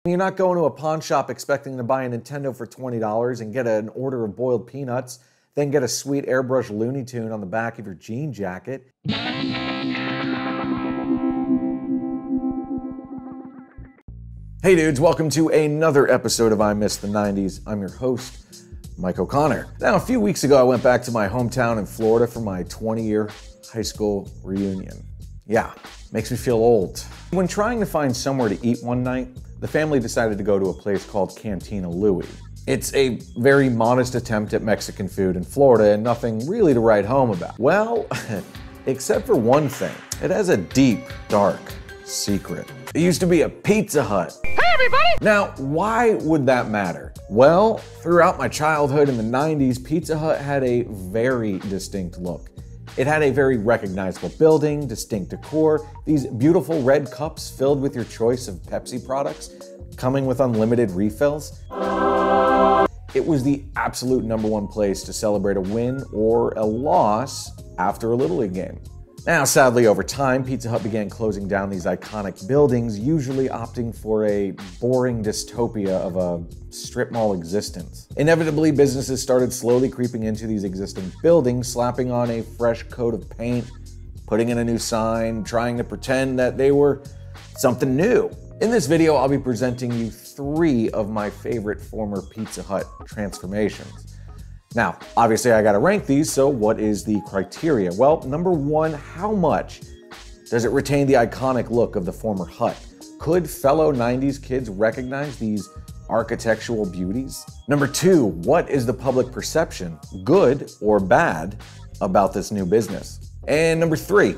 You're not going to a pawn shop expecting to buy a Nintendo for $20 and get an order of boiled peanuts, then get a sweet airbrush Looney Tune on the back of your jean jacket. Hey dudes, welcome to another episode of I Miss the 90s. I'm your host, Mike O'Connor. Now, a few weeks ago, I went back to my hometown in Florida for my 20-year high school reunion. Yeah, makes me feel old. When trying to find somewhere to eat one night, the family decided to go to a place called Cantina Louie. It's a very modest attempt at Mexican food in Florida and nothing really to write home about. Well, except for one thing. It has a deep, dark secret. It used to be a Pizza Hut. Hey everybody! Now, why would that matter? Well, throughout my childhood in the 90s, Pizza Hut had a very distinct look. It had a very recognizable building, distinct decor, these beautiful red cups filled with your choice of Pepsi products, coming with unlimited refills. It was the absolute #1 place to celebrate a win or a loss after a Little League game. Now, sadly, over time, Pizza Hut began closing down these iconic buildings, usually opting for a boring dystopia of a strip mall existence. Inevitably, businesses started slowly creeping into these existing buildings, slapping on a fresh coat of paint, putting in a new sign, trying to pretend that they were something new. In this video, I'll be presenting you 3 of my favorite former Pizza Hut transformations. Now, obviously I gotta rank these, so what is the criteria? Well, #1, how much does it retain the iconic look of the former Hut? Could fellow 90s kids recognize these architectural beauties? #2, what is the public perception, good or bad, about this new business? And #3,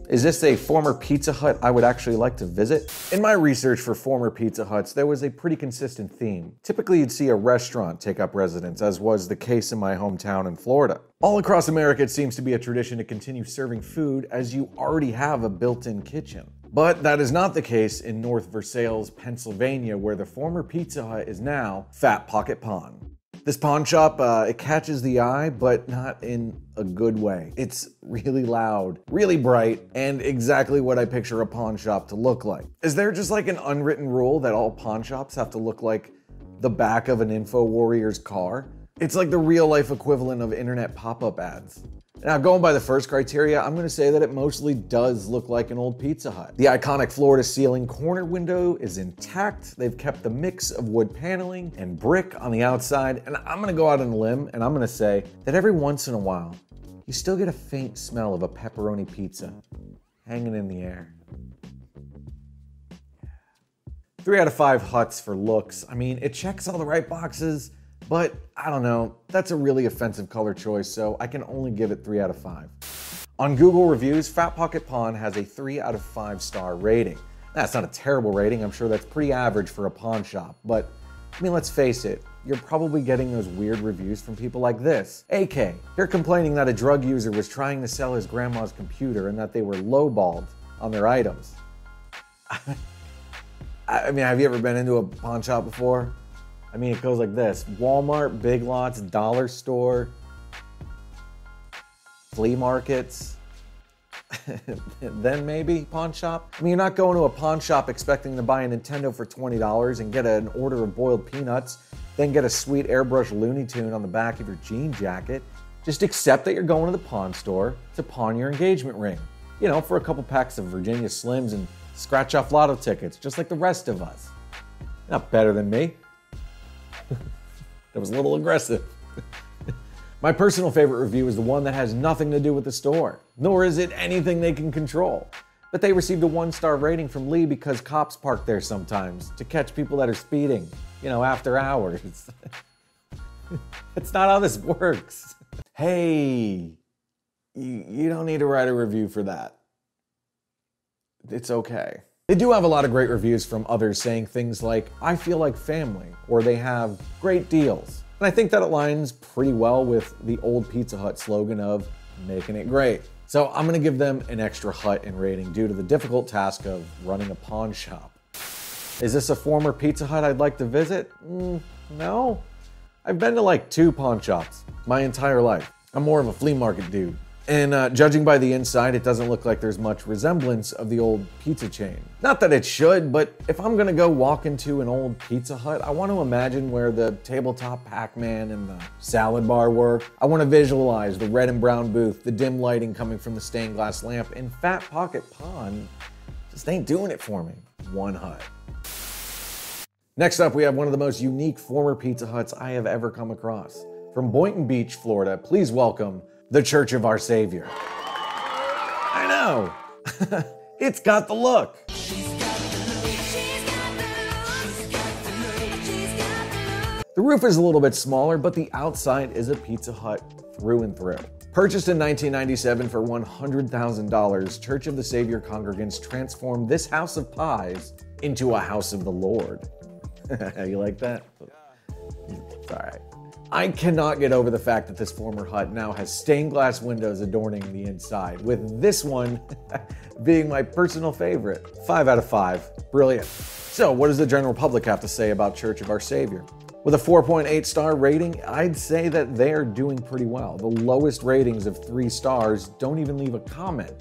is this a former Pizza Hut I would actually like to visit? In my research for former Pizza Huts, there was a pretty consistent theme. Typically, you'd see a restaurant take up residence, as was the case in my hometown in Florida. All across America, it seems to be a tradition to continue serving food as you already have a built-in kitchen. But that is not the case in North Versailles, Pennsylvania, where the former Pizza Hut is now Fat Pocket Pawn. This pawn shop, it catches the eye, but not in a good way. It's really loud, really bright, and exactly what I picture a pawn shop to look like. Is there just like an unwritten rule that all pawn shops have to look like the back of an InfoWarrior's car? It's like the real-life equivalent of internet pop-up ads. Now, going by the first criteria, I'm gonna say that it mostly does look like an old Pizza Hut. The iconic floor-to-ceiling corner window is intact. They've kept the mix of wood paneling and brick on the outside, and I'm gonna go out on a limb and I'm gonna say that every once in a while, you still get a faint smell of a pepperoni pizza hanging in the air. 3 out of 5 Huts for looks. I mean, it checks all the right boxes, but I don't know, that's a really offensive color choice, so I can only give it 3 out of 5. On Google reviews, Fat Pocket Pawn has a 3 out of 5 star rating. That's not a terrible rating, I'm sure that's pretty average for a pawn shop, but I mean, let's face it, you're probably getting those weird reviews from people like this. AK, you're complaining that a drug user was trying to sell his grandma's computer and that they were lowballed on their items. I mean, have you ever been into a pawn shop before? I mean, it goes like this: Walmart, Big Lots, dollar store, flea markets, then maybe pawn shop. I mean, you're not going to a pawn shop expecting to buy a Nintendo for $20 and get an order of boiled peanuts, then get a sweet airbrush Looney Tune on the back of your jean jacket. Just accept that you're going to the pawn store to pawn your engagement ring. You know, for a couple packs of Virginia Slims and scratch off lotto tickets, just like the rest of us. Not better than me. That was a little aggressive. My personal favorite review is the one that has nothing to do with the store, nor is it anything they can control. But they received a 1-star rating from Lee because cops park there sometimes to catch people that are speeding, you know, after hours. It's not how this works. Hey, you don't need to write a review for that. It's okay. They do have a lot of great reviews from others saying things like, I feel like family, or they have great deals. And I think that aligns pretty well with the old Pizza Hut slogan of making it great. So I'm gonna give them an extra Hut in rating due to the difficult task of running a pawn shop. Is this a former Pizza Hut I'd like to visit? No. I've been to like 2 pawn shops my entire life. I'm more of a flea market dude. And judging by the inside, it doesn't look like there's much resemblance of the old pizza chain. Not that it should, but if I'm gonna go walk into an old Pizza Hut, I want to imagine where the tabletop Pac-Man and the salad bar work. I want to visualize the red and brown booth, the dim lighting coming from the stained glass lamp, and Fat Pocket Pond just ain't doing it for me. One hut. Next up, we have one of the most unique former Pizza Huts I have ever come across. From Boynton Beach, Florida, please welcome the Church of Our Savior. I know, it's got the look. The roof is a little bit smaller, but the outside is a Pizza Hut through and through. Purchased in 1997 for $100,000, Church of the Savior congregants transformed this house of pies into a house of the Lord. You like that? It's all right. I cannot get over the fact that this former hut now has stained glass windows adorning the inside, with this one being my personal favorite. 5 out of 5. Brilliant. So what does the general public have to say about Church of Our Savior? With a 4.8 star rating, I'd say that they're doing pretty well. The lowest ratings of 3 stars don't even leave a comment.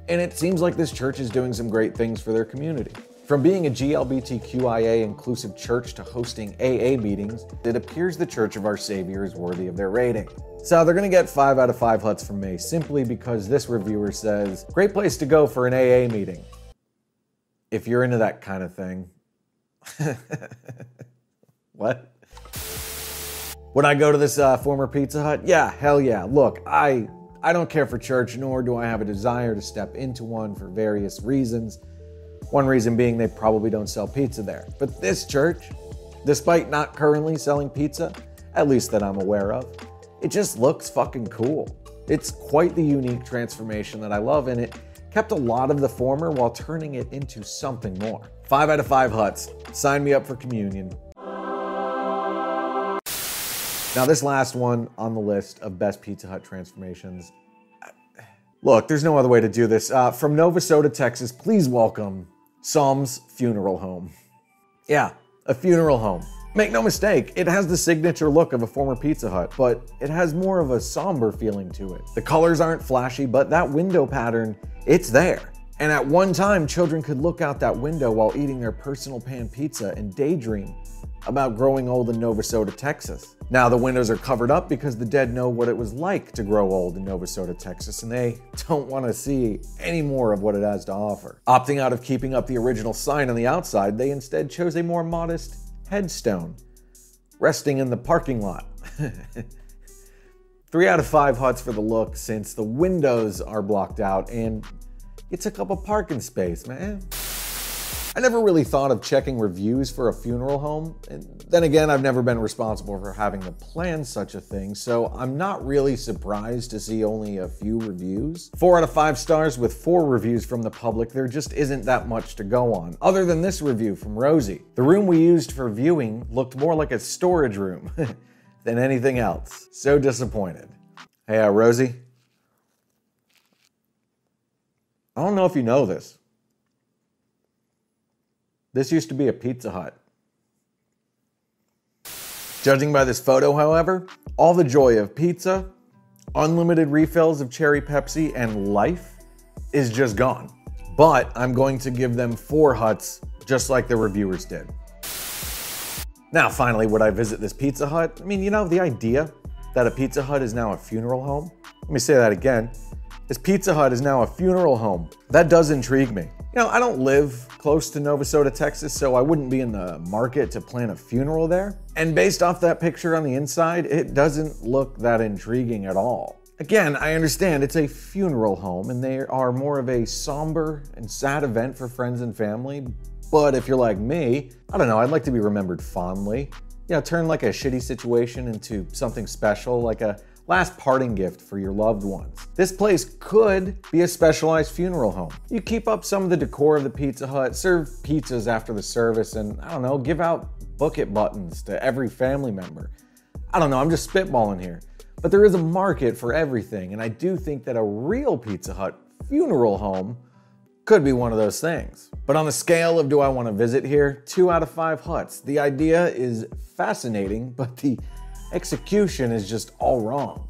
And it seems like this church is doing some great things for their community. From being a GLBTQIA inclusive church to hosting AA meetings, it appears the Church of Our Savior is worthy of their rating. So they're gonna get 5 out of 5 huts from me, simply because this reviewer says, great place to go for an AA meeting. If you're into that kind of thing. What? Would I go to this former Pizza Hut? Yeah, hell yeah. Look, I don't care for church, nor do I have a desire to step into one for various reasons. One reason being they probably don't sell pizza there. But this church, despite not currently selling pizza, at least that I'm aware of, it just looks fucking cool. It's quite the unique transformation that I love, and it kept a lot of the former while turning it into something more. 5 out of 5 huts. Sign me up for communion. Now this last one on the list of best Pizza Hut transformations. Look, there's no other way to do this. From Navasota, Texas, please welcome Psalm's Funeral Home. Yeah, a funeral home. Make no mistake, it has the signature look of a former Pizza Hut, but it has more of a somber feeling to it. The colors aren't flashy, but that window pattern, it's there. And at one time, children could look out that window while eating their personal pan pizza and daydream about growing old in Navasota, Texas. Now the windows are covered up because the dead know what it was like to grow old in Navasota, Texas, and they don't want to see any more of what it has to offer. Opting out of keeping up the original sign on the outside, they instead chose a more modest headstone, resting in the parking lot. 3 out of 5 huts for the look, since the windows are blocked out and it took up a parking space, man. I never really thought of checking reviews for a funeral home, and then again, I've never been responsible for having to plan such a thing, so I'm not really surprised to see only a few reviews. 4 out of 5 stars with 4 reviews from the public. There just isn't that much to go on, other than this review from Rosie. The room we used for viewing looked more like a storage room than anything else. So disappointed. Hey, Rosie. I don't know if you know this. This used to be a Pizza Hut. Judging by this photo, however, all the joy of pizza, unlimited refills of cherry Pepsi, and life is just gone. But I'm going to give them 4 huts, just like the reviewers did. Now, finally, would I visit this Pizza Hut? I mean, you know, the idea that a Pizza Hut is now a funeral home? Let me say that again. This Pizza Hut is now a funeral home. That does intrigue me. You know, I don't live close to Navasota, Texas, so I wouldn't be in the market to plan a funeral there. And based off that picture on the inside, it doesn't look that intriguing at all. Again, I understand it's a funeral home and they are more of a somber and sad event for friends and family. But if you're like me, I don't know, I'd like to be remembered fondly. You know, turn like a shitty situation into something special, like a last parting gift for your loved ones. This place could be a specialized funeral home. You keep up some of the decor of the Pizza Hut, serve pizzas after the service, and I don't know, give out book it buttons to every family member. I don't know, I'm just spitballing here. But there is a market for everything, and I do think that a real Pizza Hut funeral home could be one of those things. But on the scale of do I want to visit here, 2 out of 5 huts. The idea is fascinating, but the execution is just all wrong.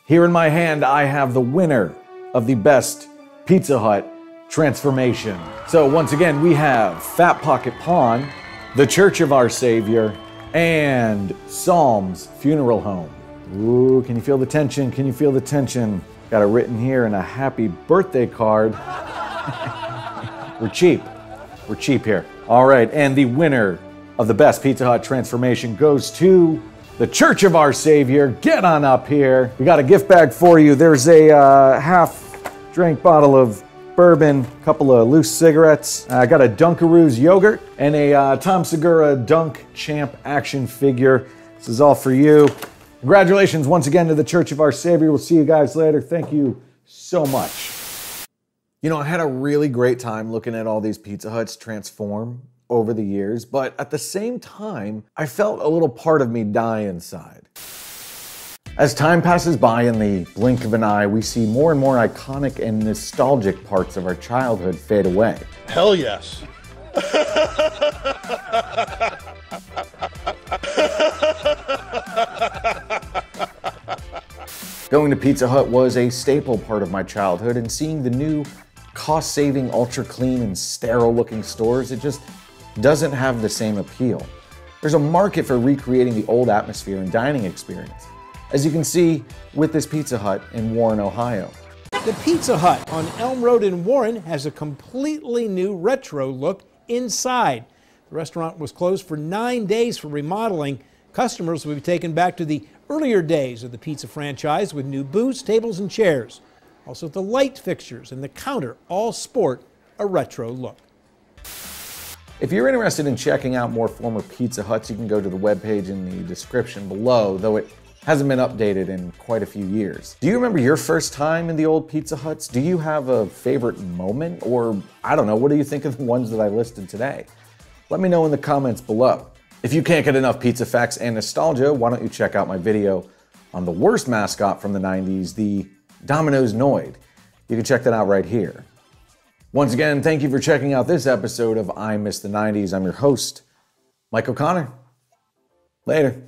Here in my hand, I have the winner of the best Pizza Hut transformation. So once again, we have Fat Pocket Pawn, the Church of Our Savior, and Psalms Funeral Home. Ooh, can you feel the tension? Can you feel the tension? Got it written here in a happy birthday card. We're cheap. We're cheap here. All right, and the winner of the best Pizza Hut transformation goes to the Church of Our Savior. Get on up here. We got a gift bag for you. There's a half-drink bottle of bourbon, a couple of loose cigarettes. I got a Dunkaroos yogurt and a Tom Segura Dunk Champ action figure. This is all for you. Congratulations once again to the Church of Our Savior. We'll see you guys later. Thank you so much. You know, I had a really great time looking at all these Pizza Huts transform over the years, but at the same time, I felt a little part of me die inside. As time passes by in the blink of an eye, we see more and more iconic and nostalgic parts of our childhood fade away. Hell yes. Going to Pizza Hut was a staple part of my childhood, and seeing the new cost-saving, ultra-clean and sterile-looking stores, it just doesn't have the same appeal. There's a market for recreating the old atmosphere and dining experience, as you can see with this Pizza Hut in Warren, Ohio. The Pizza Hut on Elm Road in Warren has a completely new retro look inside. The restaurant was closed for 9 days for remodeling. Customers will be taken back to the earlier days of the pizza franchise with new booths, tables, and chairs. Also, the light fixtures and the counter all sport a retro look. If you're interested in checking out more former Pizza Huts, you can go to the webpage in the description below, though it hasn't been updated in quite a few years. Do you remember your first time in the old Pizza Huts? Do you have a favorite moment? Or, I don't know, what do you think of the ones that I listed today? Let me know in the comments below. If you can't get enough pizza facts and nostalgia, why don't you check out my video on the worst mascot from the 90s, the Domino's Noid. You can check that out right here. Once again, thank you for checking out this episode of I Miss the 90s. I'm your host, Mike O'Connor. Later.